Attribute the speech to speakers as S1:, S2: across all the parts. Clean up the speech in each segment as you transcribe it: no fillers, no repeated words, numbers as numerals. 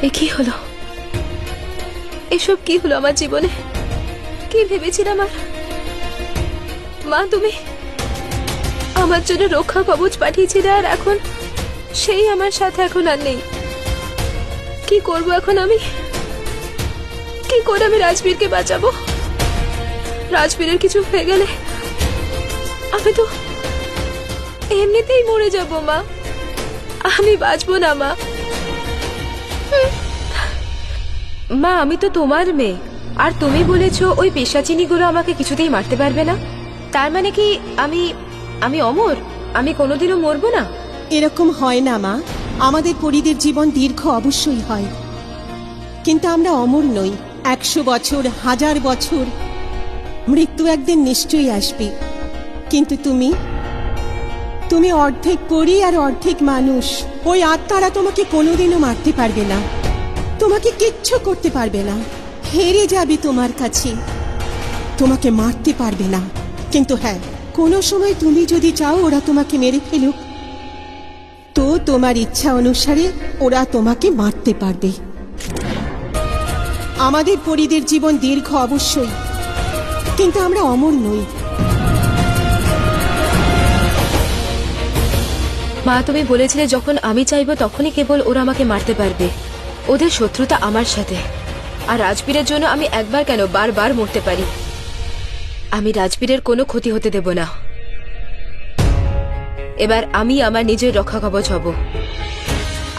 S1: এ কি হলো? এসব কি হলো আমার জীবনে? কি ভেবেছিলাম? আর মা, তুমি আমার জন্য রক্ষা কবচ পাঠিয়েছিলে, আর এখন সেই আমার সাথে এখন আর নেই। কি করব এখন আমি? কি করে আমি রাজবীরকে বাঁচাবো? রাজবীরের কিছু হয়ে গেলে আমি তো এমনিতেই মরে যাব মা। আমি বাঁচবো না মা। মা, আমি তো তোমার মেয়ে, আর তুমি বলেছো ওই পেশাচিনিগুলো আমাকে কিছুতেই মারতে পারবে না। তার মানে কি আমি আমি অমর? আমি কোনোদিনও মরবো না?
S2: এরকম হয় না মা। আমাদের পরিদের জীবন দীর্ঘ অবশ্যই হয়, কিন্তু আমরা অমর নই। 100 বছর, 1000 বছর, মৃত্যু একদিন নিশ্চয়ই আসবে। কিন্তু তুমি তুমি অর্ধেক পরী আর অর্ধেক মানুষ। ওই আত্মারা তোমাকে কোনোদিনও মারতে পারবে না, তোমাকে কিচ্ছু করতে পারবে না। হেরে যাবে তোমার কাছে, তোমাকে মারতে পারবে না। কিন্তু হ্যাঁ, কোনো সময় তুমি যদি চাও ওরা তোমাকে মেরে ফেলুক, তো তোমার ইচ্ছা অনুসারে ওরা তোমাকে মারতে পারবে। আমাদের পরিদের জীবন দীর্ঘ অবশ্যই, কিন্তু আমরা অমর নই।
S1: মা, তুমি বলেছিলে যখন আমি চাইবো তখনই কেবল ওরা আমাকে মারতে পারবে। ওদের শত্রুতা আমার সাথে, আর রাজবীরের জন্য আমি একবার কেন বারবার মরতে পারি। আমি রাজবীরের কোনো ক্ষতি হতে দেব না। এবার আমি আমার নিজের রক্ষা কবচ হব।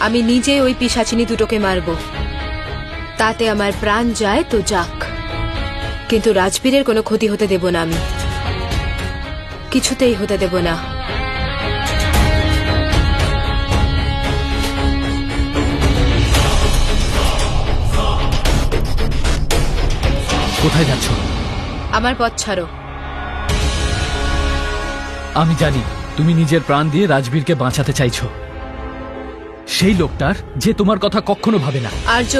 S1: আমি নিজে ওই পিশাচিনী দুটোকে মারব। তাতে আমার প্রাণ যায় তো যাক, কিন্তু রাজবীরের কোনো ক্ষতি হতে দেব না। আমি কিছুতেই হতে দেব না।
S3: কোথায় যাচ্ছ?
S1: আমার পথ ছাড়ো।
S3: আমি জানি তুমি নিজের প্রাণ দিয়ে রাজবীরকে বাঁচাতে চাইছো, সেই লোকটার যে তোমার কথা কখনো ভাবে না।
S1: আর্য,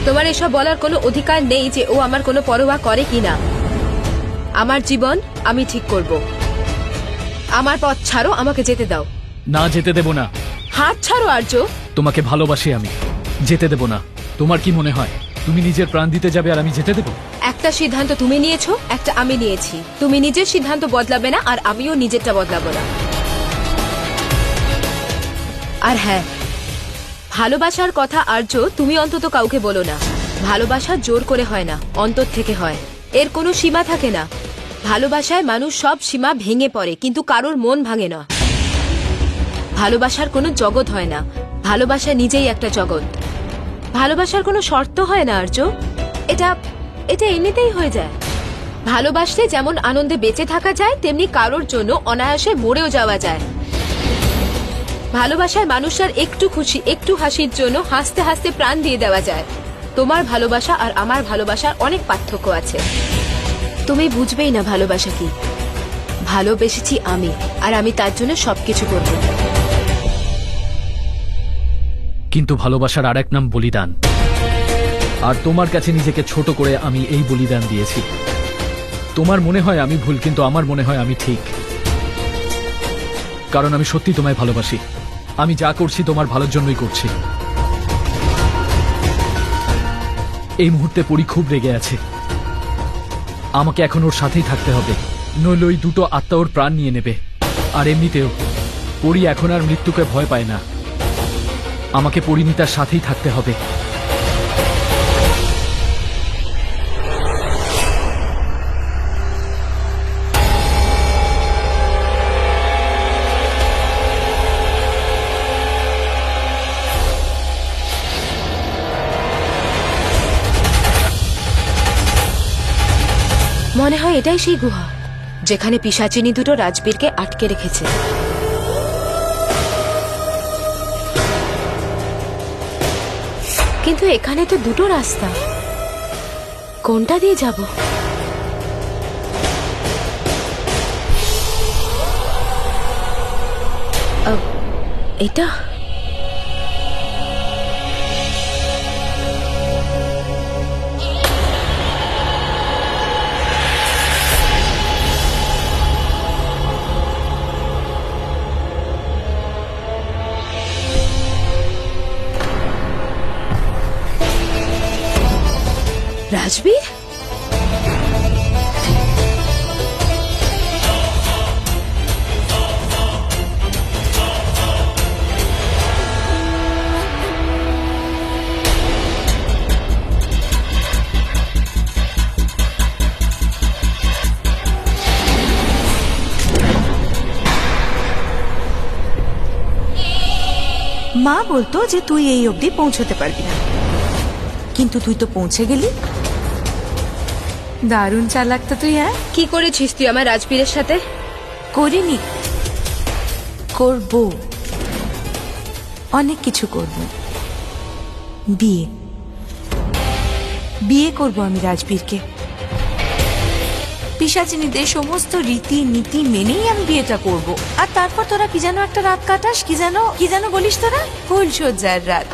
S1: তোমার এসব বলার কোনো অধিকার নেই যে ও আমার কোনো পরোয়া করে কিনা। আমার জীবন আমি ঠিক করব। আমার পথ ছাড়ো, আমাকে যেতে দাও।
S3: না, যেতে দেব না।
S1: হাত ছাড়ো আর্য।
S3: তোমাকে ভালোবাসি আমি, যেতে দেব না। তোমার কি মনে হয় তুমি নিজের প্রাণ দিতে যাবে আর আমি যেতে দেব?
S1: একটা সিদ্ধান্ত তুমি নিয়েছো, একটা আমি নিয়েছি। তুমি নিজের সিদ্ধান্ত বদলাবে না, আর আমিও নিজেরটা বদলাবো না। আর হ্যাঁ, ভালোবাসার কথা আর্য তুমি অন্তত কাউকে বলো না। ভালোবাসা জোর করে হয় না, অন্তর থেকে হয়। এর কোনো সীমা থাকে না। ভালোবাসায় মানুষ সব সীমা ভেঙে পড়ে, কিন্তু কারোর মন ভাঙে না। ভালোবাসার কোনো জগৎ হয় না, ভালোবাসা নিজেই একটা জগৎ। ভালোবাসার কোনো শর্ত হয় না আর্য, এটা এটা এমনিতেই হয়ে যায়। ভালোবাসলে যেমন আনন্দে বেঁচে থাকা যায়, তেমনি কারোর জন্য অনায়াসে মরেও যাওয়া যায়। ভালোবাসায় মানুষের একটু খুশি, একটু হাসির জন্য হাসতে হাসতে প্রাণ দিয়ে দেওয়া যায়। তোমার ভালোবাসা আর আমার ভালোবাসার অনেক পার্থক্য আছে। তুমি বুঝবেই না ভালোবাসা কি। ভালোবেসেছি আমি, আর আমি তার জন্য সবকিছু করব।
S3: কিন্তু ভালোবাসার আরেক নাম বলিদান, আর তোমার কাছে নিজেকে ছোট করে আমি এই বলিদান দিয়েছি। তোমার মনে হয় আমি ভুল, কিন্তু আমার মনে হয় আমি ঠিক, কারণ আমি সত্যি তোমায় ভালোবাসি। আমি যা করছি তোমার ভালোর জন্যই করছি। এই মুহূর্তে পরি খুব রেগে আছে, আমাকে এখন ওর সাথেই থাকতে হবে, নইলে ওই দুটো আত্মা ওর প্রাণ নিয়ে নেবে। আর এমনিতেও পরি এখন আর মৃত্যুকে ভয় পায় না। আমাকে পরিণীতার সাথেই থাকতে হবে।
S1: মনে হয় এটাই সেই গুহা যেখানে পিশাচিনী দুটো রাজবীরকে আটকে রেখেছে। কিন্তু এখানে তো দুটো রাস্তা, কোনটা দিয়ে যাব? এটা রাজবীর,
S4: মা বলতো যে তুই এই অবধি পৌঁছতে পারবি না, কিন্তু তুই তো পৌঁছে গেলি। দারুণ চালাক তো তুই। হ্যাঁ,
S1: কি করেছিস তুই আমার রাজবীরের সাথে?
S4: করিনি, করব, অনেক কিছু করব। বিয়ে বিয়ে করব আমি রাজবীরকে। পিশাচিনীদের সমস্ত রীতি নীতি মেনেই আমি বিয়েটা করব। আর তারপর তোরা কি যেন একটা রাত কাটাস, কি যেন বলিস তোরা, ফুলসজ্জার রাত।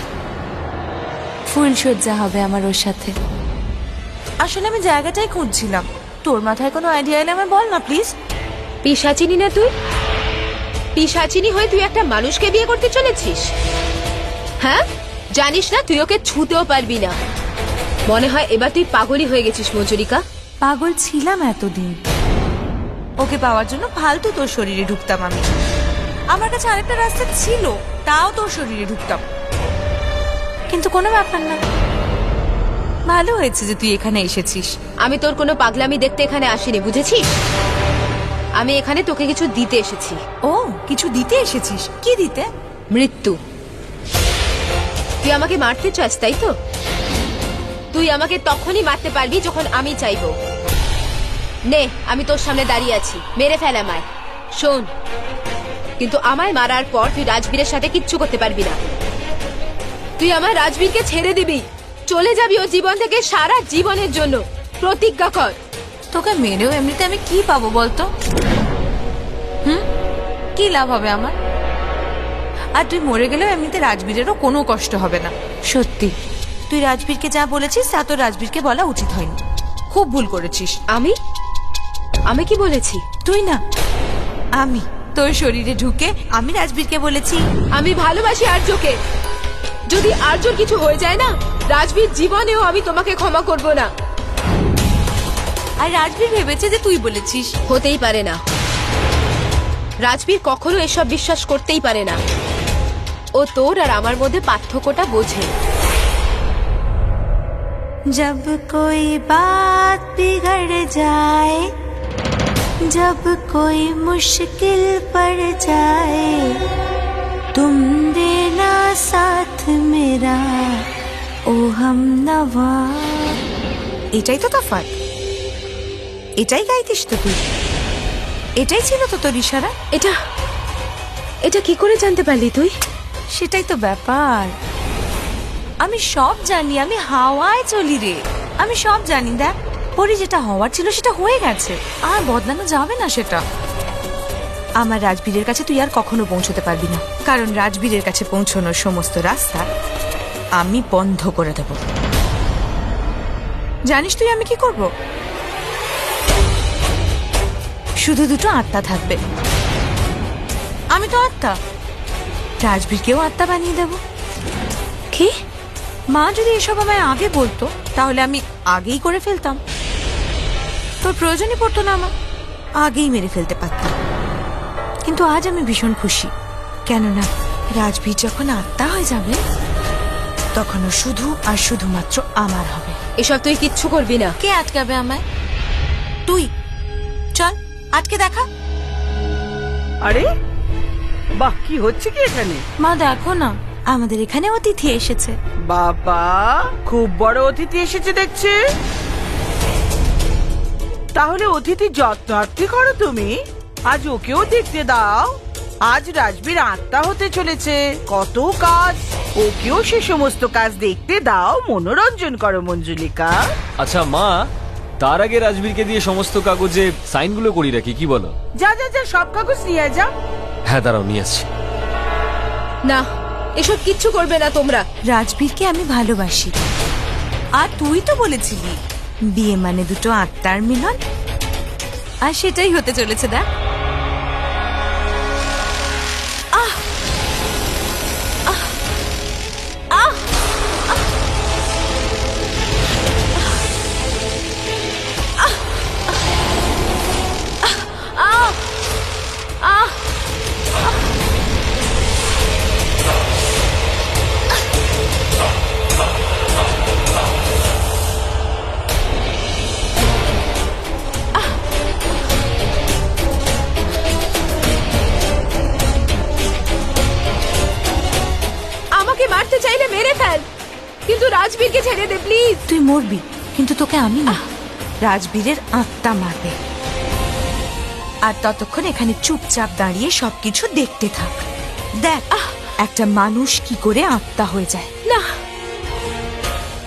S4: ফুলসজ্জা হবে আমার ওর সাথে। আসলে আমি জায়গাটাই খুঁজছিলাম, তোর মাথায় কোনো আইডিয়া এলে আমায় বল না প্লিজ।
S1: পিশাচিনী না তুই? পিশাচিনী হয়ে তুই একটা মানুষকে বিয়ে করতে চলেছিস? হ্যাঁ, জানিস না তুই ওকে ছুঁতেও পারবি না। মনে হয় এবার তুই পাগলই হয়ে গেছিস মঞ্জুরিকা।
S4: পাগল ছিলাম এতদিন, ওকে পাওয়ার জন্য ফালতু তোর শরীরে ঢুকতাম আমি। আমার কাছে আরেকটা রাস্তা ছিল, তাও তোর শরীরে ঢুকতাম, কিন্তু কোনো ব্যাপার না। ভালো হয়েছে যে তুই এখানে এসেছিস।
S1: আমি তোর কোনো পাগলামি দেখতে এখানে আসিনি, বুঝেছিস? আমি এখানে তোকে কিছু দিতে এসেছি।
S4: ও, কিছু দিতে এসেছিস? কি দিতে?
S1: মৃত্যু। তুই আমাকে মারতে চাস, তাই তো? তুই আমাকে তখনই মারতে পারবি যখন আমি চাইবো। নে, আমি তোর সামনে দাঁড়িয়ে আছি, মেরে ফেল আমায়। শোন, কিন্তু আমায় মারার পর তুই রাজবীরের সাথে কিচ্ছু করতে পারবি না। তুই আমার রাজবীরকে ছেড়ে দিবি, চলে যাবি ও জীবন থেকে সারা জীবনের জন্য। প্রতিজ্ঞা কর।
S4: তোকে মেরেও এমনিতে আমি কি পাবো বলতো? কি লাভ হবে আমার? আর তুই মরে গেলেও এমনিতে রাজবীরেরও কোনো কষ্ট হবে না। সত্যি, তুই রাজবীরকে যা বলেছিস তা তোর রাজবীরকে বলা উচিত হয়নি, খুব ভুল করেছিস।
S1: আমি কি বলেছি?
S4: তুই না, আমি তোর শরীরে ঢুকে আমি রাজবীরকে বলেছি
S1: আমি ভালোবাসি আর্যকে। যদি আর্যর কিছু হয়ে যায় না, রাজবীর জীবনেও আমি তোমাকে ক্ষমা করব না।
S4: আর রাজবীর ভেবেছে যে তুই বলেছিস।
S1: হতেই পারে না। রাজবীর কখনো এসব বিশ্বাস করতেই পারে না। ও তোর আর আমার মধ্যে পার্থক্যটা বোঝে।
S4: जब कोई बात बिगड़ जाए, जब कोई मुश्किल पड़ जाए, तुम देना साथ मेरा ও হামনওয়া। এটাই তো তফাৎ, এটাই গাইতিস তো তুই, এটাই ছিল তো তোর ইশারা।
S1: এটা কি করে জানতে পারলি তুই?
S4: সেটাই তো ব্যাপার, আমি সব জানি, আমি হাওয়ায় চলি রে, আমি সব জানি। দেখ, পরে যেটা হওয়ার ছিল সেটা হয়ে গেছে, আর বদলানো যাবে না সেটা। আমার রাজবীরের কাছে তুই আর কখনো পৌঁছতে পারবি না, কারণ রাজবীরের কাছে পৌঁছানোর সমস্ত রাস্তা আমি বন্ধ করে দেব। জানিস তুই আমি কি করব? শুধু দুটো আত্মা থাকবে। আমি তো আত্মা, রাজবীরকেও আত্মা বানিয়ে দেব।
S1: কি?
S4: মা যদি এসব আমায় আগে বলতো তাহলে আমি আগেই করে ফেলতাম, তোর প্রয়োজনই পড়তো না, আমার আগেই মেরে ফেলতে পারতাম। কিন্তু আজ আমি ভীষণ খুশি, কেননা রাজবীর যখন আত্মা হয়ে যাবে তখন ও শুধু আর শুধুমাত্র আমার হবে।
S1: এসব তুই কিচ্ছু করবি না।
S4: কে আটকাবে আমায়? তুই চল, আটকে দেখা।
S5: আরে বাহ, কি হচ্ছে কি এখানে?
S4: মা দেখো না, আমাদের এখানে অতিথি এসেছে।
S5: বাবা, খুব বড় অতিথি এসেছে দেখছি। তাহলে অতিথি যত্নার্থী করো তুমি। আজ ওকেও দেখতে দাও। আজ রাজবীর আত্মা হতে চলেছে, কত কাজ, ওকেও সে সমস্ত কাজ দেখতে দাও, মনোরঞ্জন করো মঞ্জুলিকা।
S6: আচ্ছা মা, তার আগে রাজবীরকে দিয়ে সমস্ত কাগজে সাইনগুলো করি রাখি, কি বলো?
S5: যা যা যা, সব কাগজ নিয়ে যা।
S6: হ্যাঁ দাঁড়াও, নিয়ে আসছি।
S1: না, এসব কিচ্ছু করবে না তোমরা।
S4: রাজবীরকে আমি ভালোবাসি, আর তুই তো বলেছিলি বিয়ে মানে দুটো আত্মার মিলন, আর সেটাই হতে চলেছে। দেখ,
S1: কিন্তু রাজবীরকে ছেড়ে দে প্লিজ।
S4: তুই মরবি, কিন্তু তোকে আমি না, রাজবীরের আত্মা মারবে। আর ততক্ষণ এখানে চুপচাপ দাঁড়িয়ে সবকিছু দেখতে থাক। দেখ একটা মানুষ কি করে আত্মা হয়ে যায়।
S1: না,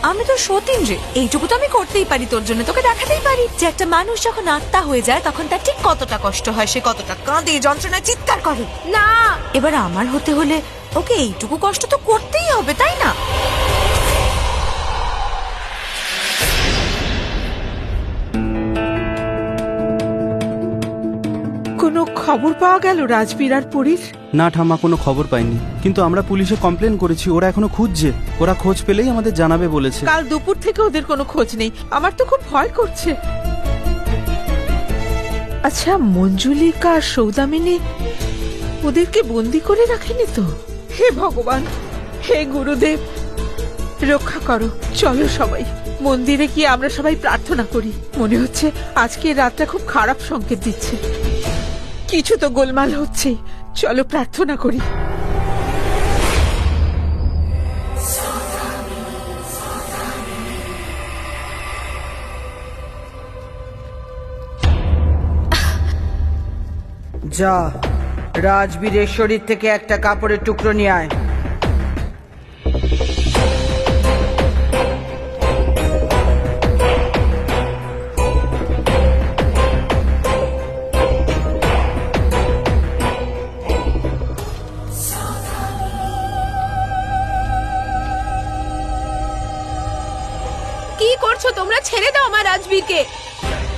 S4: আমি তো সতীন রে, এইটুকু তো আমি করতেই পারি তোর জন্য, তোকে দেখাতেই পারি যে একটা মানুষ যখন আত্মা হয়ে যায় তখন তার ঠিক কতটা কষ্ট হয়, সে কতটা কাঁদে, যন্ত্রণা চিৎকার করে।
S1: না,
S4: এবার আমার হতে হলে ওকে এইটুকু কষ্ট তো করতেই হবে, তাই না?
S5: কোনো খবর পাওয়া গেল রাজবীর আর পরীর?
S7: না ঠাম্মা, কোনো খবর পাইনি, কিন্তু আমরা পুলিশে কমপ্লেন করেছি, ওরা এখনো খুঁজছে। ওরা খোঁজ পেলেই আমাদের জানাবে বলেছে।
S5: কাল দুপুর থেকে ওদের কোনো খোঁজ নেই, আমার তো খুব ভয় করছে। আচ্ছা, মঞ্জুলিকা আর সৌদামিনী ওদেরকে বন্দি করে রাখেনি তো? হে ভগবান, হে গুরুদেব, রক্ষা করো। চলো সবাই মন্দিরে গিয়ে আমরা সবাই প্রার্থনা করি। মনে হচ্ছে আজকের রাতটা খুব খারাপ সংকেত দিচ্ছে, কিছু তো গোলমাল হচ্ছে। চলো প্রার্থনা করি। যা, রাজবীরের শরীর থেকে একটা কাপড়ের টুকরো নিয়ে আয়।
S1: কি করছো তোমরা? ছেড়ে দাও আমার রাজবীরকে,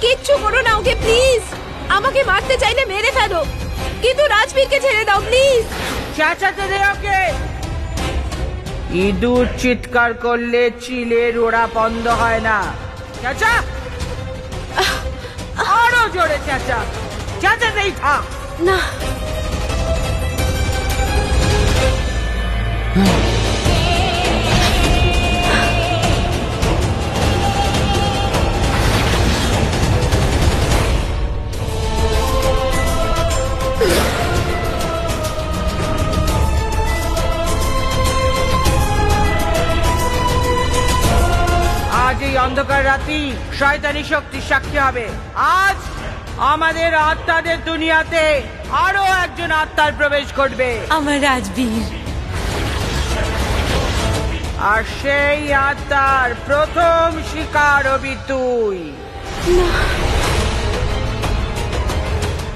S1: কিচ্ছু করো না ওকে প্লিজ। আমাকে মারতে চাইলে মেরে ফেলো, কিন্তু রাজবীরকে ছেড়ে দাও প্লিজ।
S5: চেঁচাতে দে ওকে। ইঁদুর চিৎকার করলে চিলের ওড়া বন্ধ হয় না। চেঁচা, আরো জোরে চেঁচা, চেঁচাতেই থাক।
S1: না,
S5: আজ এই অন্ধকার রাতি শয়তানি শক্তির সাক্ষী হবে। আজ আমাদের আত্মাদের দুনিয়াতে আরো একজন আত্মার প্রবেশ ঘটবে,
S4: আমার রাজবীর।
S5: আর সেই আত্মার প্রথম শিকার হবি তুই।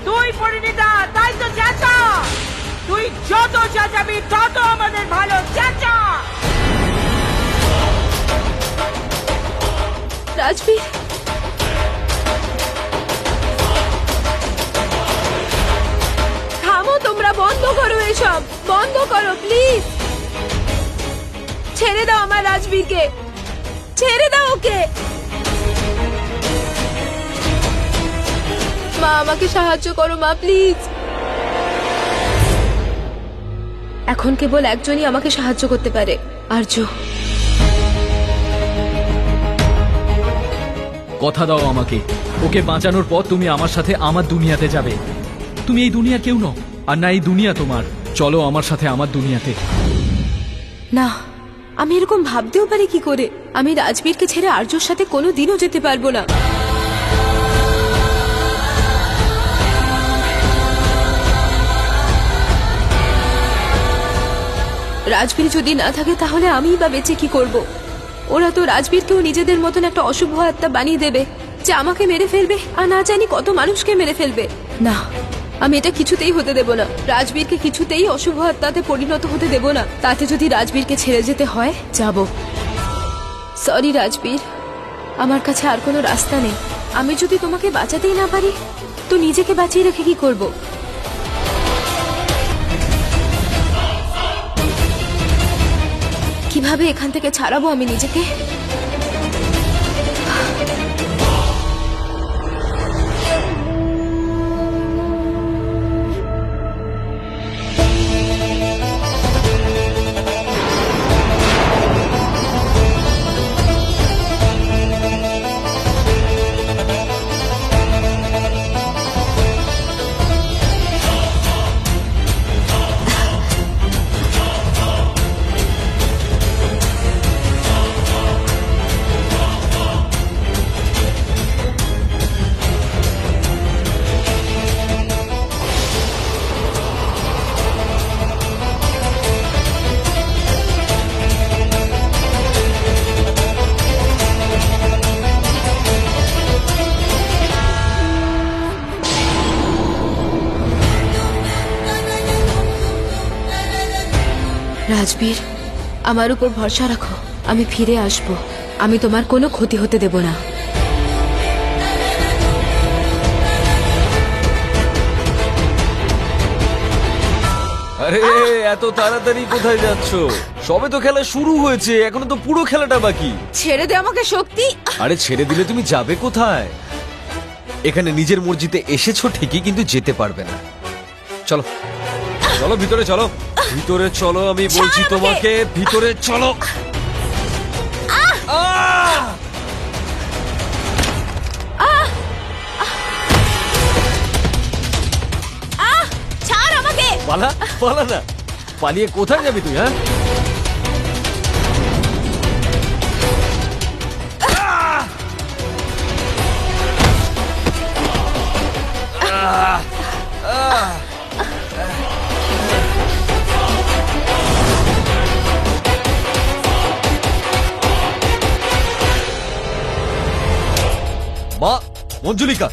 S5: তুই পরিণীতা, তাই তো চেঁচা। তুই যত চেঁচাবি তত আমাদের ভালো। চেঁচা।
S1: রাজবীর, থামো তোমরা, বন্ধ করো এসব, বন্ধ করো প্লিজ। ছেড়ে দাও আমার রাজবীরকে, ছেড়ে দাও ওকে। মা, আমাকে সাহায্য করো মা প্লিজ। এখন কেবল একজনই আমাকে সাহায্য করতে পারে, আর্য।
S3: কথা দাও আমাকে, ওকে বাঁচানোর পর তুমি আমার সাথে আমার দুনিয়াতে যাবে। তুমি এই দুনিয়া কেউ নও, আর না এই দুনিয়া তোমার। চলো আমার সাথে আমার দুনিয়াতে।
S1: না, আমি এরকম ভাবতেও পারি কি করে? আমি রাজবীরকে ছেড়ে আর্যর সাথে কোনো দিনও যেতে পারবো না। রাজবীর যদি না থাকে তাহলে আমিই বা বেঁচে কি করব? ওরা তো রাজবীরকেও নিজেদের মতন একটা অশুভ আত্মা বানিয়ে দেবে, যে আমাকে মেরে ফেলবে, আর না জানি কত মানুষকে মেরে ফেলবে। না, আমি এটা কিছুতেই হতে দেব না। রাজবীরকে কিছুতেই অশুভ আত্মাতে পরিণত হতে দেব না। তাতে যদি রাজবীরকে ছেড়ে যেতে হয়, যাব। সরি রাজবীর, আমার কাছে আর কোনো রাস্তা নেই। আমি যদি তোমাকে বাঁচাতেই না পারি, তো নিজেকে বাঁচিয়ে রেখে কি করব? কিভাবে এখান থেকে ছাড়াবো আমি নিজেকে? রাজবীর, আমার উপর ভরসা রাখো, আমি ফিরে আসব। আমি তোমার কোনো ক্ষতি হতে দেব না।
S6: আরে এত তাড়াতাড়ি কোথায় যাচ্ছ? সবে তো খেলা শুরু হয়েছে, এখনো তো পুরো খেলাটা বাকি।
S1: ছেড়ে দে আমাকে শক্তি।
S6: আরে ছেড়ে দিলে তুমি যাবে কোথায়? এখানে নিজের মর্জিতে এসেছো ঠিকই, কিন্তু যেতে পারবে না। চলো চলো ভিতরে চলো, ভিতরে চলো, আমি বলছি
S1: ছাড় আমাকে।
S6: তোমাকে, ভিতরে চলো। আহ!
S1: ছাড় আমাকে।
S6: পালা পালা না, পালিয়ে কোথায় যাবি তুই? হ্যাঁ, মা মঞ্জুলিকা,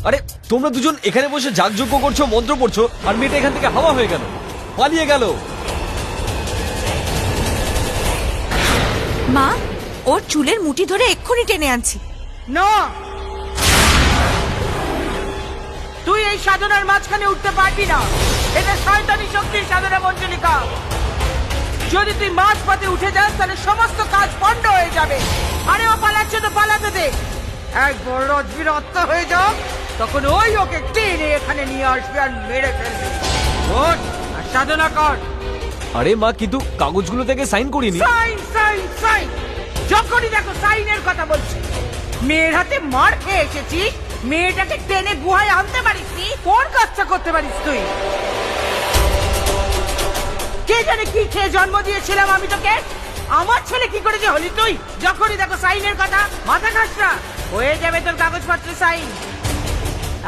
S6: আরে তোমরা দুজন এখানে বসে যাগযজ্ঞ করছো, মন্ত্র পড়ছো, আর মেয়েটা এখান থেকে হাওয়া হয়ে গেল, পালিয়ে গেল।
S4: মা, ওর চুলের মুঠি ধরে এক্ষুনি টেনে আনছি।
S5: না, তুই এই সাধনার মাঝখানে উঠতে পারবি না। এটা শয়তানি শক্তির সাধনা মঞ্জুলিকা। যদি তুই মাঝপথে উঠে যাস তাহলে সমস্ত কাজ পণ্ড হয়ে যাবে। আরে ও পালাচ্ছে তো পালাতে দে। একবার রাজবীর আত্মা হয়ে যাও, তখন ওই ওকে টেনে এখানে নিয়ে আসবে আর মেরে ফেলবে। ওঠ আর সাধনা কর।
S6: আরে মা, কিন্তু কাগজগুলো থেকে সাইন করিনি।
S5: সাইন সাইন সাইন, যখনই দেখো সাইনের কথা বলছি। মেয়ের হাতে মার খেয়ে এসেছিস, মেয়েটাকে টেনে গুহায় আনতে পারিস নি? কোন কাজটা করতে পারিস তুই? কে জানে কি খেয়ে জন্ম দিয়েছিলাম আমি তোকে? আমার ছেলে কি করে যে হলি তুই? যখনই দেখো সাইনের কথা, মাথা খাস না। হয়ে যাবে তোর কাগজপত্রে সাইন।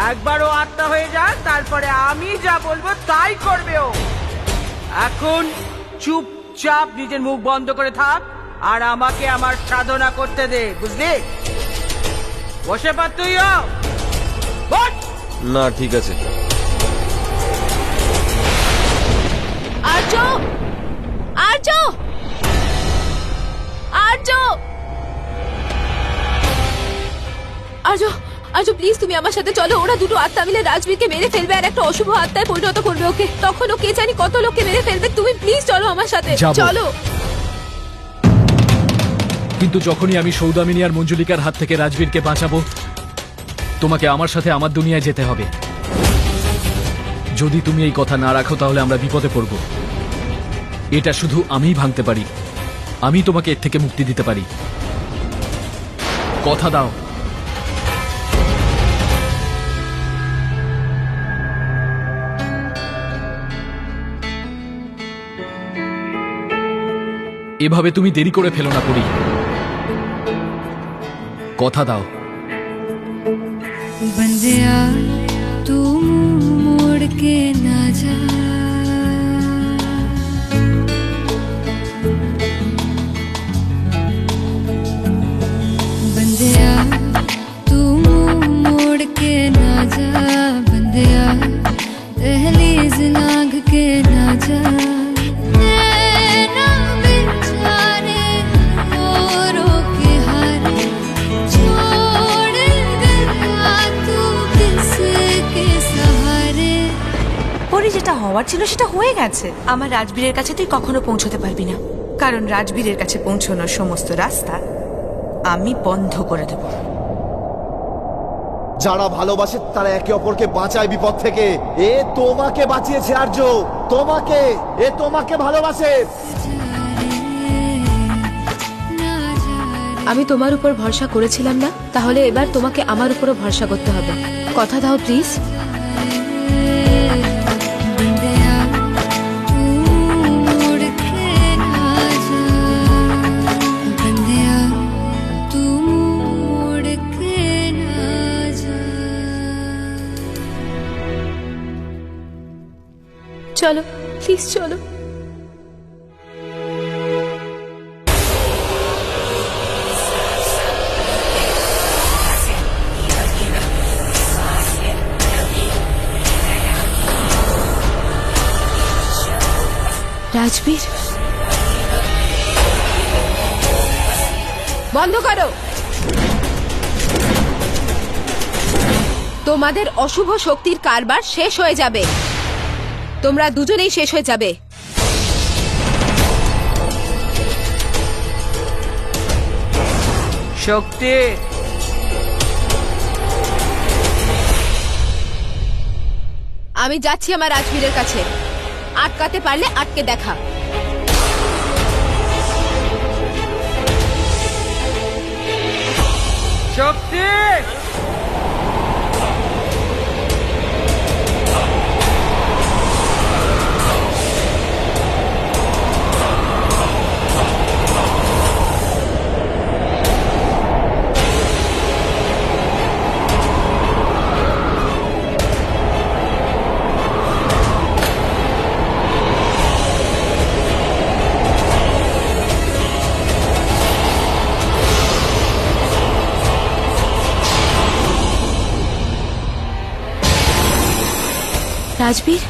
S5: একবার ও আত্মা হয়ে যা, তারপরে আমি যা বলবো তাই করবে ও। এখন চুপচাপ নিজের মুখ বন্ধ করে থাক আর আমাকে আমার সাধনা করতে দে, বুঝলি? বসে পা তুইও। বস।
S6: না ঠিক আছে।
S1: আর্য, আর্য, আর্য, আর্য, আর্য প্লিজ তুমি আমার সাথে চলো। ওরা দুটো আত্মা মিলে রাজবীরকে মেরে ফেলবে আর একটা অশুভ আত্মায় পরিণত করবে ওকে। তখন ও কে জানি কত লোককে মেরে ফেলবে। তুমি প্লিজ চলো আমার সাথে,
S3: যাবো।
S1: চলো।
S3: কিন্তু যখনই আমি সৌদামিনী আর মঞ্জুলিকার হাত থেকে রাজবীরকে বাঁচাবো, তোমাকে আমার সাথে আমার দুনিয়ায় যেতে হবে। যদি তুমি এই কথা না রাখো তাহলে আমরা বিপদে পড়ব। এটা শুধু আমিই ভাঙতে পারি, আমি তোমাকে এর থেকে মুক্তি দিতে পারি। কথা দাও। এভাবে তুমি দেরি করে ফেলো না পরি, কথা দাও।
S8: बंदिया तू मुंह मोड़ के ना जा, बंदिया तू मुंह मोड़ के ना जा, बंदिया दहलीज लांघ के ना जा। नैना बेचारे रो के हारे छोड़ गया तू किसके सहारे।
S4: পরি, যেটা হওয়ার ছিল সেটা হয়ে গেছে। আমার রাজবীরের কাছে তুই কখনো পৌঁছতে পারবি না, কারণ রাজবীরের কাছে পৌঁছানোর সমস্ত রাস্তা আমি বন্ধ করে দেব।
S9: যারা ভালোবাসে তারা একে অপরকে বাঁচায় বিপদ থেকে। এ তোমাকে বাঁচিয়েছে আর্য, তোমাকে। এ তোমাকে ভালোবাসে।
S1: আমি তোমার উপর ভরসা করেছিলাম না, তাহলে এবার তোমাকে আমার উপরও ভরসা করতে হবে। কথা দাও প্লিজ।
S8: बंदिया तू मुड़ के ना जा, बंदिया तू मुड़ के ना जा।
S1: চলো প্লিজ চলো। রাজবীর, বন্ধ করো। তোমাদের অশুভ শক্তির কারবার শেষ হয়ে যাবে। তোমরা দুজনেই শেষ হয়ে যাবে।
S5: শক্তি,
S1: আমি যাচ্ছি আমার রাজবীরের কাছে। আটকাতে পারলে আটকে দেখা।
S5: শক্তি,
S1: রাজবীর,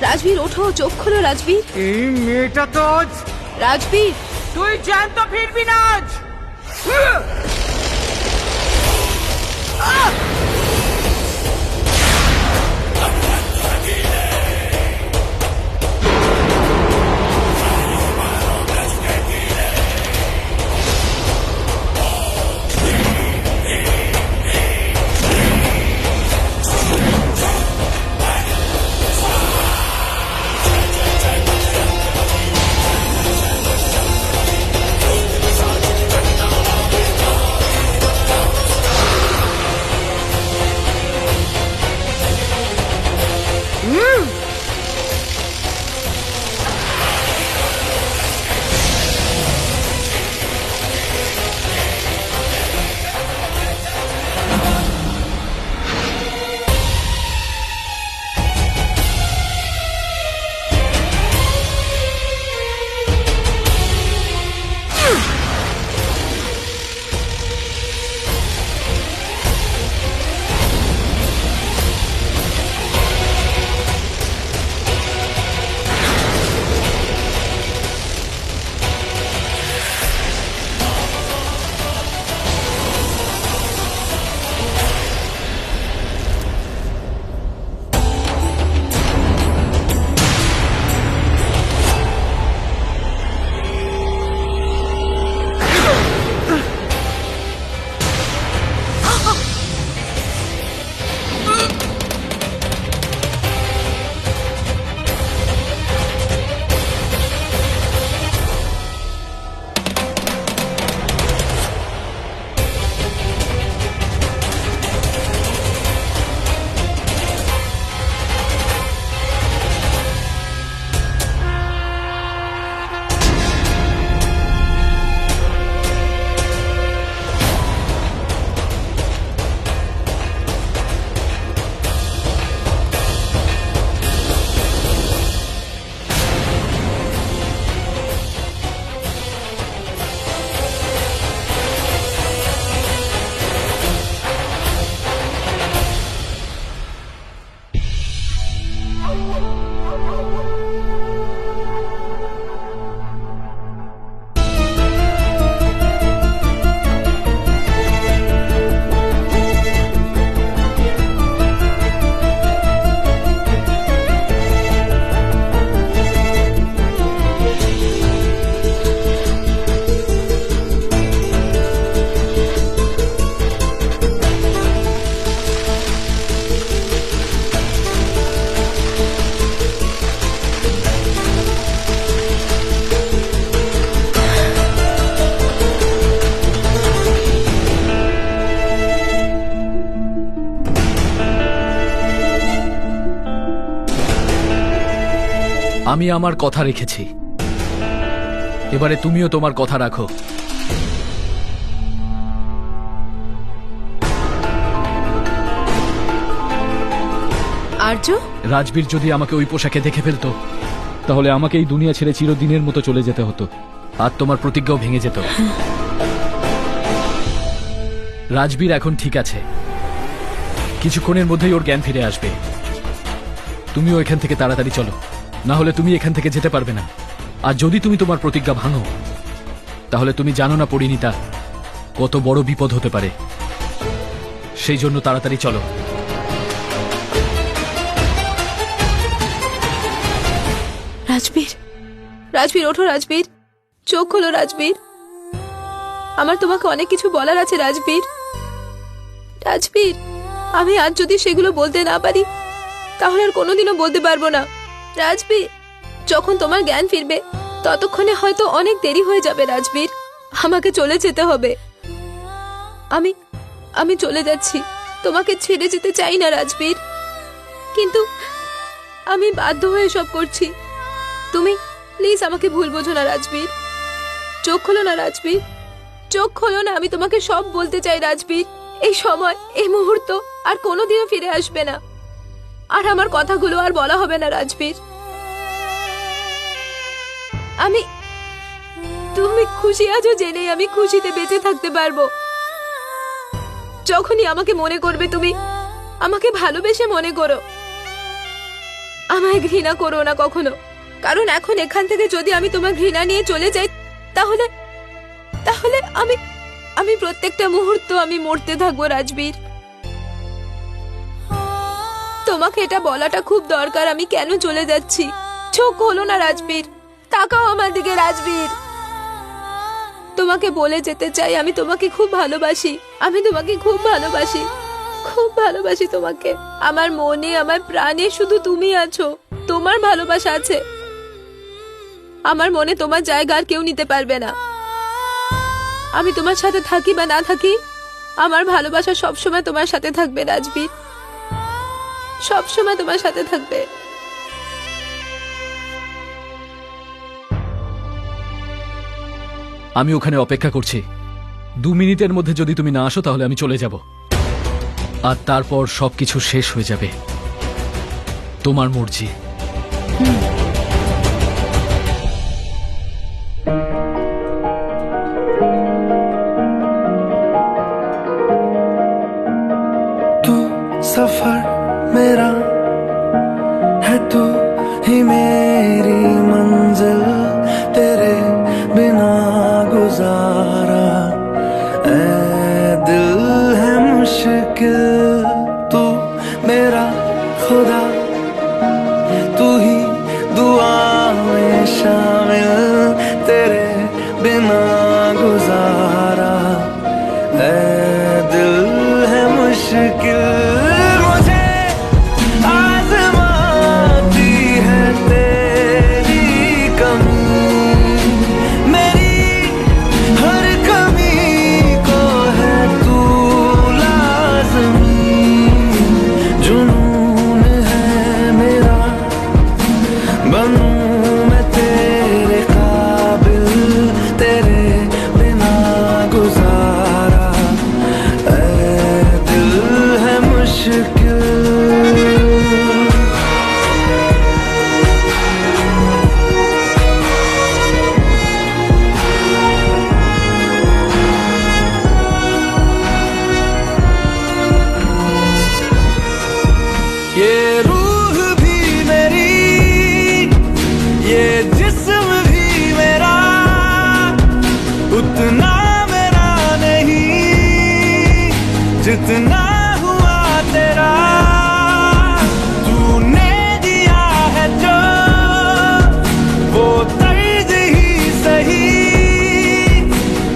S1: রাজবীর ওঠো, চোখ খোলো রাজবীর।
S5: এই মেয়েটা তো আজ
S1: রাজবীর,
S5: তুই জ্যান্ত ফিরবি না আজ।
S3: আমি আমার কথা রেখেছি, এবারে তুমিও তোমার কথা রাখো।
S1: আর্য,
S3: রাজবীর যদি আমাকে ওই পোশাকে দেখে ফেলতো তাহলে আমাকে এই দুনিয়া ছেড়ে চিরদিনের মতো চলে যেতে হতো, আর তোমার প্রতিজ্ঞাও ভেঙে যেত। রাজবীর এখন ঠিক আছে, কিছুক্ষণের মধ্যেই ওর জ্ঞান ফিরে আসবে। তুমিও এখান থেকে তাড়াতাড়ি চলো, না হলে তুমি এখান থেকে যেতে পারবে না। আর যদি তুমি তোমার প্রতিজ্ঞা ভাঙো তাহলে তুমি জানো না পরিণীতা, কত বড় বিপদ হতে পারে। সেই জন্য তাড়াতাড়ি চলো।
S1: রাজবীর, রাজবীর ওঠো রাজবীর, চোখ খোলো রাজবীর। আমার তোমাকে অনেক কিছু বলার আছে রাজবীর। রাজবীর, আমি আজ যদি সেগুলো বলতে না পারি তাহলে আর কোনোদিনও বলতে পারবো না। রাজবীর, যখন তোমার জ্ঞান ফিরবে ততক্ষণে হয়তো অনেক দেরি হয়ে যাবে রাজবীর। আমাকে চলে যেতে হবে। আমি চলে যাচ্ছি, তোমাকে ছেড়ে যেতে চাই না রাজবীর, কিন্তু আমি বাধ্য হয়ে সব করছি। তুমি প্লিজ আমাকে ভুল বোঝো না রাজবীর। চোখ খোলো না রাজবীর, চোখ খোলো না। আমি তোমাকে সব বলতে চাই রাজবীর। এই সময়, এই মুহূর্ত আর কোনোদিনও ফিরে আসবে না, আর আমার কথাগুলো আর বলা হবে না রাজবীর। তুমি খুশি আছো জেনেই আমি খুশিতে বেঁচে থাকতে পারবো। যখনই আমাকে মনে করবে তুমি আমাকে ভালোবেসে মনে করো, আমায় ঘৃণা করো না কখনো। কারণ এখন এখান থেকে যদি আমি তোমার ঘৃণা নিয়ে চলে যাই তাহলে তাহলে আমি প্রত্যেকটা মুহূর্ত আমি মরতে থাকবো রাজবীর। তোমাকে এটা বলাটা খুব দরকার, আমি কেন চলে যাচ্ছি। চোখ খোলো না রাজবীর, তাকাও আমার দিকে রাজবীর। তোমাকে বলে যেতে চাই আমি তোমাকে খুব ভালোবাসি। আমি তোমাকে খুব ভালোবাসি, খুব ভালোবাসি তোমাকে। আমার মনে, আমার প্রাণে শুধু তুমি আছো। তোমার ভালোবাসা আছে আমার মনে, তোমার জায়গা আর কেউ নিতে পারবে না। আমি তোমার সাথে থাকি বা না থাকি, আমার ভালোবাসা সবসময় তোমার সাথে থাকবে রাজবীর, সবসময় তোমার সাথে থাকবে।
S3: আমি ওখানে অপেক্ষা করছি। 2 মিনিটের মধ্যে যদি তুমি না আসো তাহলে আমি চলে যাব, আর তারপর সবকিছু শেষ হয়ে যাবে। তোমার মর্জি।
S10: तू सफर मेरा है, तू ही मेरी मंजिल, तेरे बिना गुजारा ऐ दिल है मुश्किल। तू मेरा खुदा, तू ही दुआ में शामिल, तेरे बिना गुजारा ऐ दिल है मुश्किल। मुझे आज़माती है तेरी कमी, मेरी हर कमी को है तू लाज़मी। जुनून है मेरा, बनूं मैं तेरे काबिल, तेरे बिना गुजारा ऐ दिल है मुश्किल। ये रूह भी मेरी, ये जिस्म भी मेरा, उतना मेरा नहीं जितना हुआ तेरा। तूने दिया है जो वो तर्ज ही सही,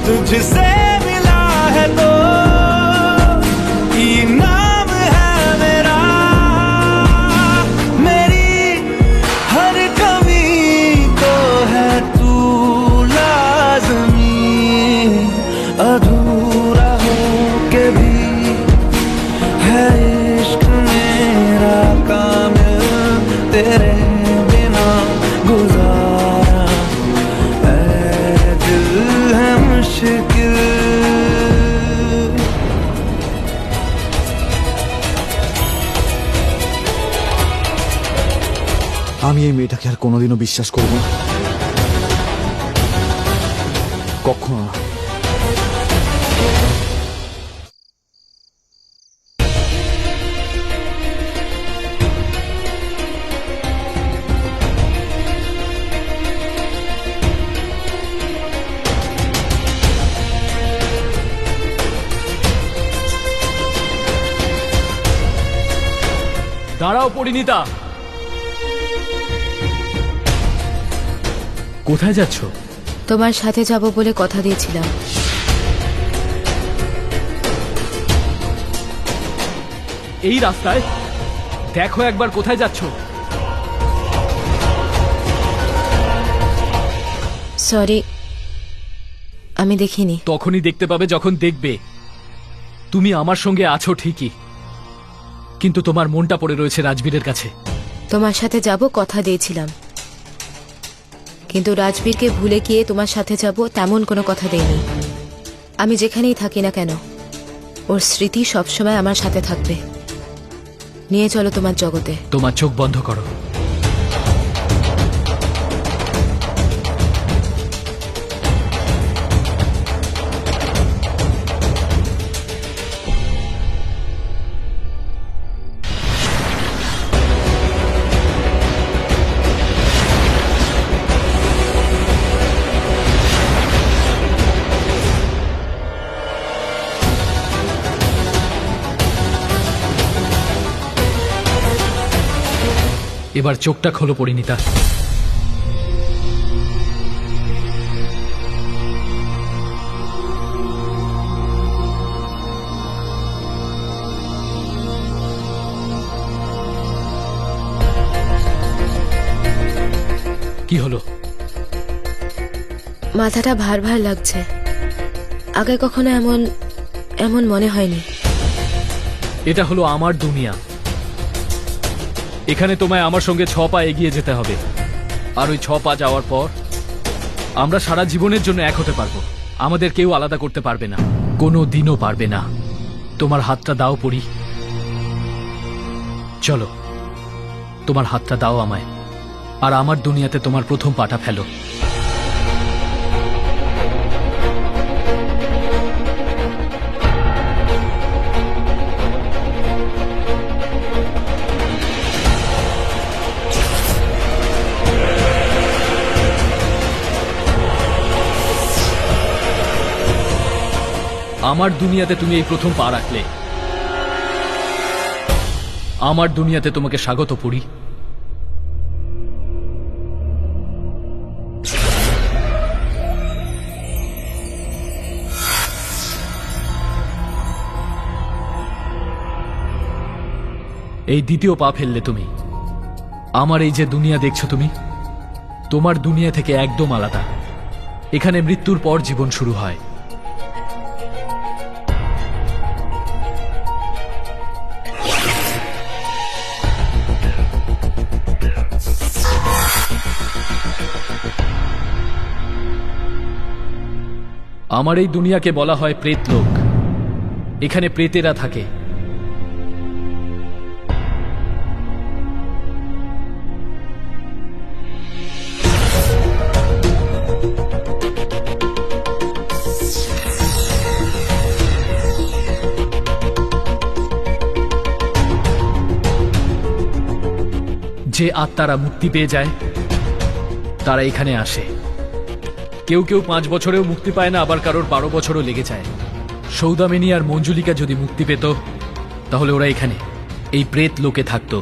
S10: तुझसे मिला है तो इनाम है मेरा। मेरी हर कमी को है तू लाज़मी, अधूरा हो के भी है इश्क मेरा कामिल, तेरे बिना गुजारा ऐ दिल है मुश्किल।
S9: আমি এই মেয়েটাকে আর কোনোদিনও বিশ্বাস করব না, কখনো না।
S3: দাঁড়াও পরিণীতা। কোথায় যাচ্ছ?
S1: তোমার সাথে যাব বলে কথা দিয়েছিলাম।
S3: এই রাস্তায়? দেখো একবার কোথায় যাচ্ছ।
S1: সরি, আমি দেখিনি।
S3: তখনই দেখতে পাবে যখন দেখবে। তুমি আমার সঙ্গে আছো ঠিকই, কিন্তু তোমার মনটা পড়ে রয়েছে রাজবীরের কাছে।
S1: তোমার সাথে যাব কথা দিয়েছিলাম, কিন্তু রাজবীরকে ভুলে গিয়ে তোমার সাথে যাব তেমন কোনো কথা দেইনি। আমি যেখানেই থাকি না কেন, ওর স্মৃতি সবসময় আমার সাথে থাকবে। নিয়ে চলো তোমার জগতে।
S3: তোমার চোখ বন্ধ করো। এবার চোখটা খোলো পরিণীতা। কি হলো?
S1: মাথাটা ভার ভার লাগছে। আগে কখনো এমন এমন মনে হয়নি।
S3: এটা হলো আমার দুনিয়া। এখানে তোমায় আমার সঙ্গে 6 পা এগিয়ে যেতে হবে, আর ওই 6 পা যাওয়ার পর আমরা সারা জীবনের জন্য এক হতে পারবো। আমাদের কেউ আলাদা করতে পারবে না, কোনো দিনও পারবে না। তোমার হাতটা দাও পরি। চলো, তোমার হাতটা দাও আমায়, আর আমার দুনিয়াতে তোমার প্রথম পাটা ফেলো। আমার দুনিয়াতে তুমি এই প্রথম পা রাখলে। আমার দুনিয়াতে তোমাকে স্বাগত পড়ি। এই দ্বিতীয় পা ফেললে তুমি। আমার এই যে দুনিয়া দেখছো তুমি, তোমার দুনিয়া থেকে একদম আলাদা। এখানে মৃত্যুর পর জীবন শুরু হয়। আমার এই দুনিয়াকে বলা হয় প্রেতলোক। এখানে প্রেতেরা থাকে। যে আত্মারা মুক্তি পেয়ে যায় তারা এখানে আসে। কেউ কেউ 5 বছরেও মুক্তি পায় না, আবার কারোর 12 বছরও লেগে যায়। সৌদামিনী আর মঞ্জুলিকা যদি মুক্তি পেত তাহলে ওরা এখানে এই প্রেত লোকে থাকতো।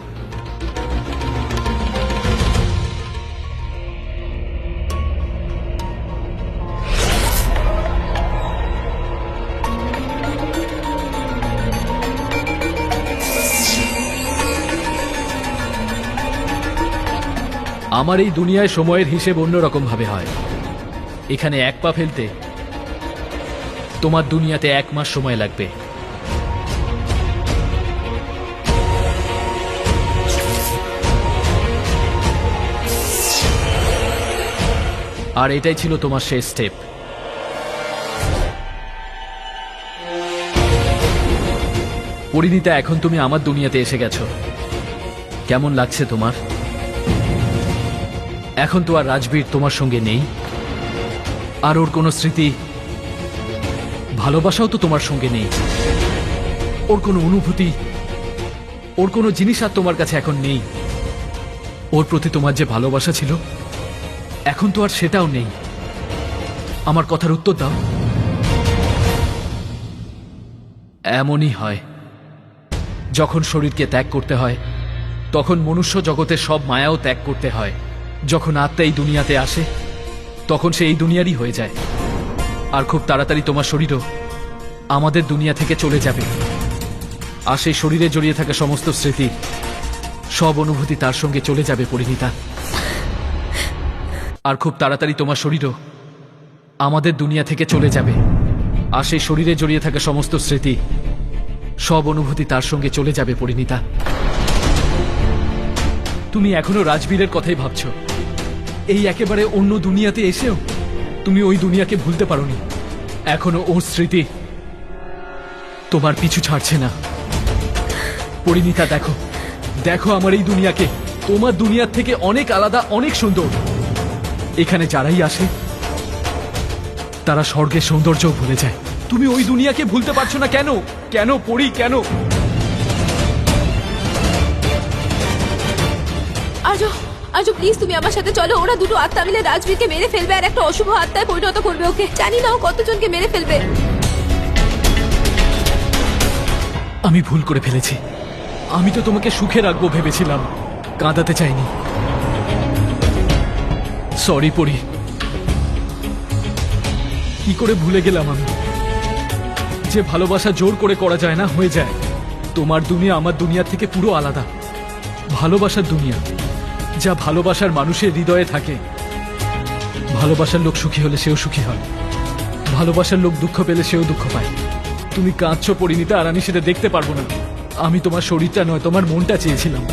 S3: আমার এই দুনিয়ায় সময়ের হিসেব অন্যরকম ভাবে হয়। এখানে 1 পা ফেলতে তোমার দুনিয়াতে 1 মাস সময় লাগবে। আর এটাই ছিল তোমার শেষ স্টেপ। পরিণীতা, এখন তুমি আমার দুনিয়াতে এসে গেছো। কেমন লাগছে তোমার? এখন তো আর রাজবীর তোমার সঙ্গে নেই, আর ওর কোনো স্মৃতি, ভালোবাসাও তো তোমার সঙ্গে নেই। ওর কোনো অনুভূতি, ওর কোনো জিনিস আর তোমার কাছে এখন নেই। ওর প্রতি তোমার যে ভালোবাসা ছিল এখন তো আর সেটাও নেই। আমার কথার উত্তর দাও। এমনই হয়, যখন শরীরকে ত্যাগ করতে হয় তখন মনুষ্য জগতের সব মায়াও ত্যাগ করতে হয়। যখন আত্মা এই দুনিয়াতে আসে তখন সে এই দুনিয়ারই হয়ে যায়। আর খুব তাড়াতাড়ি তোমার শরীরও আমাদের দুনিয়া থেকে চলে যাবে। আর সেই শরীরে জড়িয়ে থাকা সমস্ত স্মৃতি, সব অনুভূতি তার সঙ্গে চলে যাবে পরিণীতা। আর খুব তাড়াতাড়ি তোমার শরীরও আমাদের দুনিয়া থেকে চলে যাবে। আর সেই শরীরে জড়িয়ে থাকা সমস্ত স্মৃতি, সব অনুভূতি তার সঙ্গে চলে যাবে পরিণীতা। তুমি এখনো রাজবীরের কথাই ভাবছো। এই একেবারে অন্য দুনিয়াতে এসেও তুমি ওই দুনিয়াকে ভুলতে পারোনি। এখনো ওর স্মৃতি তোমার পিছু ছাড়ছে না। পরিণীতা, দেখো দেখো আমার এই দুনিয়াকে তোমার দুনিয়ার থেকে অনেক আলাদা, অনেক সুন্দর। এখানে যারাই আসে তারা স্বর্গের সৌন্দর্য ভুলে যায়। তুমি ওই দুনিয়াকে ভুলতে পারছো না কেন? কেন পড়ি, কেন?
S1: আজো আজো প্লিজ তুমি আমার সাথে চলো। ওরা দুটো আত্মা মিলে রাজবীরকে মেরে ফেলবে আর একটা অশুভ আত্মায় পরিণত করবে ওকে। জানি না ও কতজনকে মেরে ফেলবে।
S3: আমি ভুল করে ফেলেছি। আমি তো তোমাকে সুখে রাখবো ভেবেছিলাম, কাঁদাতে চাইনি। সরি পড়ি, কি করে ভুলে গেলাম আমি যে ভালোবাসা জোর করে করা যায় না, হয়ে যায়। তোমার দুনিয়া আমার দুনিয়া থেকে পুরো আলাদা। ভালোবাসার দুনিয়া, যা ভালোবাসার মানুষের হৃদয়ে থাকে। ভালোবাসার লোক সুখী হলে সেও সুখী হয়, ভালোবাসার লোক দুঃখ পেলে সেও দুঃখ পায়। তুমি কাঁদছো পরিণীতা, আর আমি সেটা দেখতে পারবো না। আমি তোমার শরীরটা নয়, তোমার মনটা চেয়েছিলাম।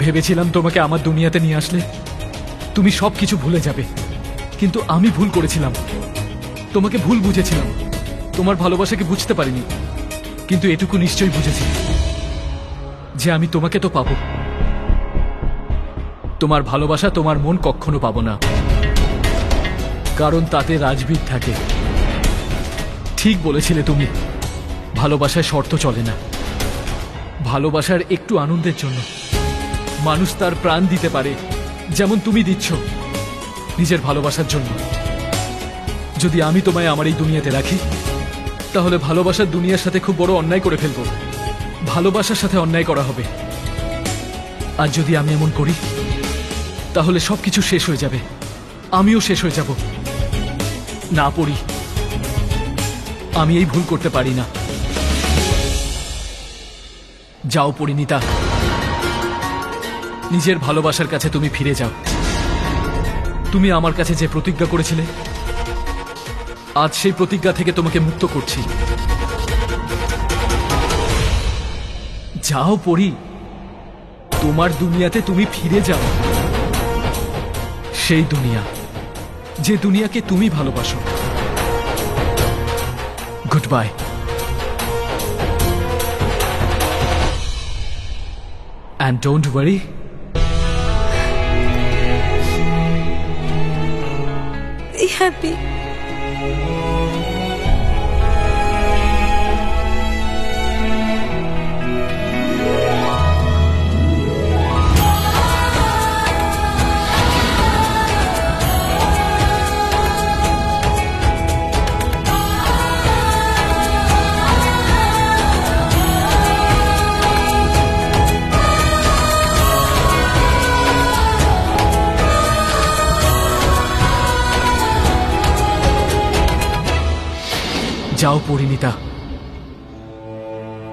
S3: ভেবেছিলাম তোমাকে আমার দুনিয়াতে নিয়ে আসলে তুমি সবকিছু ভুলে যাবে, কিন্তু আমি ভুল করেছিলাম। তোমাকে ভুল বুঝেছিলাম, তোমার ভালোবাসাকে বুঝতে পারিনি। কিন্তু এটুকু নিশ্চয়ই বুঝেছি যে আমি তোমাকে তো পাবো। তোমার ভালোবাসা, তোমার মন কখনো পাবো না, কারণ তাতে রাজবীর থাকে। ঠিক বলেছিলে তুমি, ভালোবাসায় শর্ত চলে না। ভালোবাসার একটু আনন্দের জন্য মানুষ তার প্রাণ দিতে পারে, যেমন তুমি দিচ্ছ নিজের ভালোবাসার জন্য। যদি আমি তোমায় আমার এই দুনিয়াতে রাখি, তাহলে ভালোবাসার দুনিয়ার সাথে খুব বড় অন্যায় করে ফেলবো। ভালোবাসার সাথে অন্যায় করা হবে। আর যদি আমি এমন করি, তাহলে সবকিছু শেষ হয়ে যাবে, আমিও শেষ হয়ে যাব। না পড়ি, আমি এই ভুল করতে পারি না। যাও পরিণীতা, নিজের ভালোবাসার কাছে তুমি ফিরে যাও। তুমি আমার কাছে যে প্রতিজ্ঞা করেছিলে, আজ সেই প্রতিজ্ঞা থেকে তোমাকে মুক্ত করছি। যাও পড়ি, তোমার দুনিয়াতে তুমি ফিরে যাও। সেই দুনিয়া, যে দুনিয়াকে তুমি ভালোবাসো। Good bye. And don't worry,
S1: Be happy.
S3: যাও পরিণীতা,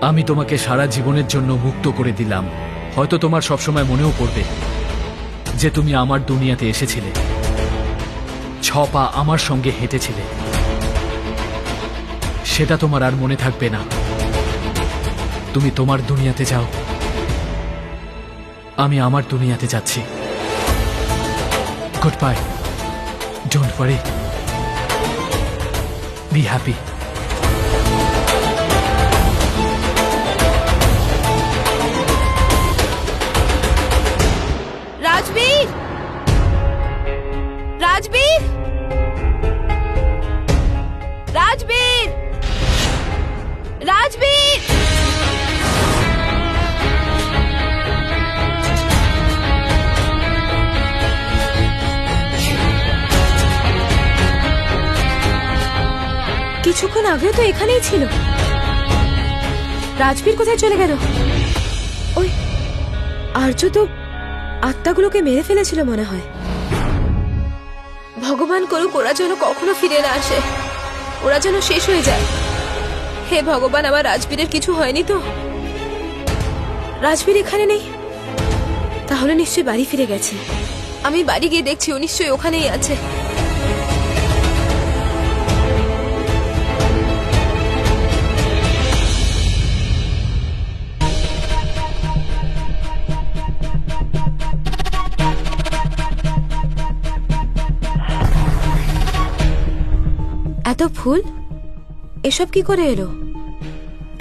S3: আমি তোমাকে সারা জীবনের জন্য মুক্ত করে দিলাম। হয়তো তোমার সবসময় মনেও পড়বে যে তুমি আমার দুনিয়াতে এসেছিলে, 6 পা আমার সঙ্গে হেঁটেছিলে। সেটা তোমার আর মনে থাকবে না। তুমি তোমার দুনিয়াতে যাও, আমি আমার দুনিয়াতে যাচ্ছি। Good bye. Don't worry, be happy.
S1: Rajbir, Rajbir, Rajbir, Rajbir. কিছুক্ষণ আগেও তো এখানেই ছিল। রাজবীর কোথায় চলে গেল? ওই আর্য তো আত্মাগুলোকে মেরে ফেলেছিল মনে হয়। ভগবান করুক ওরা যেন কখনো ফিরে না আসে, ওরা যেন শেষ হয়ে যায়। হে ভগবান, আমার রাজবীরের কিছু হয়নি তো? রাজবীর এখানে নেই, তাহলে নিশ্চয়ই বাড়ি ফিরে গেছে। আমি বাড়ি গিয়ে দেখছি ও নিশ্চয়ই ওখানেই আছে। এত ফুল এসব কি করে এলো?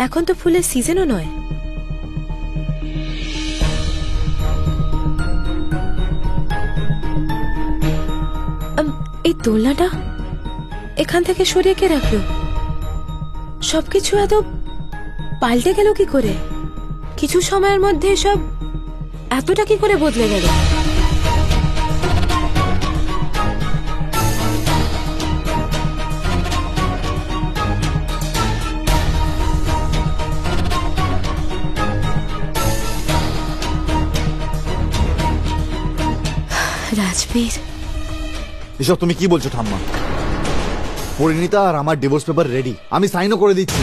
S1: এখন তো ফুলের সিজনও নয়। এই দোলনাটা এখান থেকে সরিয়ে কে রাখলো? সবকিছু এত পাল্টে গেল কি করে? কিছু সময়ের মধ্যে সব এতটা কি করে বদলে গেল? রাজবীর,
S9: এসব তুমি কি বলছো ঠাম্মা? পরিণীতা আর আমার ডিভোর্স পেপার রেডি, আমি সাইনও করে দিচ্ছি।